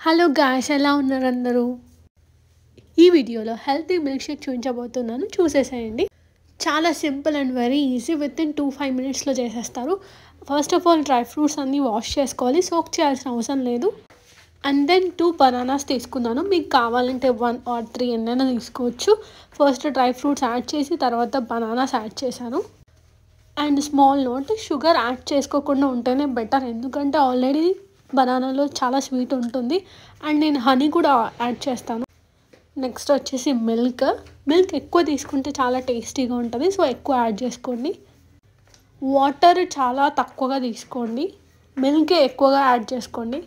Hello guys, ఎలా ఉన్నారు అందరూ? ఈ వీడియోలో హెల్తీ మిల్క్ షేక్ చూపించబోతున్నాను, చూసేసేయండి. చాలా simple and very easy. Within 2-5 మినిట్స్లో చేసేస్తారు. First of all dry fruits అన్నీ వాష్ చేసుకోవాలి, సోక్ చేయాల్సిన అవసరం లేదు. అండ్ దెన్ 2 బనానాస్ తీసుకున్నాను. మీకు కావాలంటే 1 or 3 ఎన్నైనా తీసుకోవచ్చు. ఫస్ట్ డ్రై ఫ్రూట్స్ యాడ్ చేసి తర్వాత బనానాస్ యాడ్ చేశాను. And small note, sugar add చేసుకోకుండా ఉంటేనే బెటర్, ఎందుకంటే ఆల్రెడీ బనానాలో చాలా స్వీట్ ఉంటుంది. అండ్ నేను హనీ కూడా యాడ్ చేస్తాను. నెక్స్ట్ వచ్చేసి మిల్క్ ఎక్కువ తీసుకుంటే చాలా టేస్టీగా ఉంటుంది, సో ఎక్కువ యాడ్ చేసుకోండి. వాటర్ చాలా తక్కువగా తీసుకోండి, మిల్కే ఎక్కువగా యాడ్ చేసుకోండి.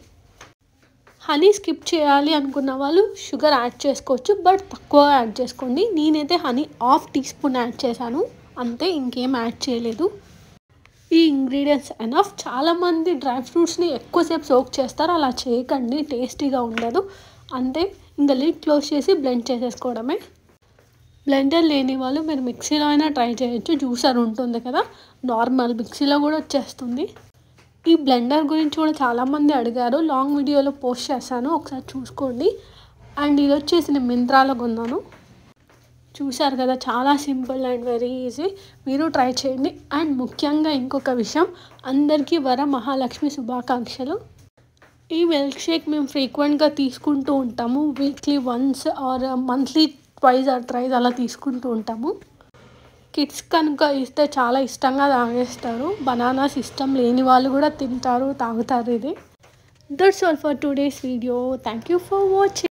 హనీ స్కిప్ చేయాలి అనుకున్న వాళ్ళు షుగర్ యాడ్ చేసుకోవచ్చు, బట్ తక్కువగా యాడ్ చేసుకోండి. నేనైతే హనీ 1/2 teaspoon యాడ్ చేశాను, అంతే, ఇంకేం యాడ్ చేయలేదు. ఈ ఇంగ్రీడియంట్స్ ఎనఫ్. చాలామంది డ్రై ఫ్రూట్స్ని ఎక్కువసేపు సోక్ చేస్తారు, అలా చేయకండి, టేస్టీగా ఉండదు. అంతే, ఇంకా లిడ్ క్లోజ్ చేసి బ్లెండ్ చేసేసుకోవడమే. బ్లెండర్ లేని వాళ్ళు మీరు మిక్సీలో అయినా ట్రై చేయొచ్చు, జ్యూసర్ ఉంటుంది కదా, నార్మల్ మిక్సీలో కూడా వచ్చేస్తుంది. ఈ బ్లెండర్ గురించి కూడా చాలామంది అడిగారు, లాంగ్ వీడియోలో పోస్ట్ చేశాను, ఒకసారి చూసుకోండి. అండ్ ఇది వచ్చేసి నేను మింత్రాలో కొన్నాను. చూశారు కదా, చాలా సింపుల్ అండ్ వెరీ ఈజీ, మీరు ట్రై చేయండి. అండ్ ముఖ్యంగా ఇంకొక విషయం, అందరికీ వరమహాలక్ష్మి శుభాకాంక్షలు. ఈ మిల్క్ షేక్ మేము ఫ్రీక్వెంట్గా తీసుకుంటూ ఉంటాము, weekly once or monthly 2 or 3 అలా తీసుకుంటూ ఉంటాము. కిడ్స్ కనుక ఇస్తే చాలా ఇష్టంగా తాగేస్తారు. బనానాస్ ఇష్టం లేని వాళ్ళు కూడా తింటారు, తాగుతారు. ఇది that's all for today's video. Thank you for watching.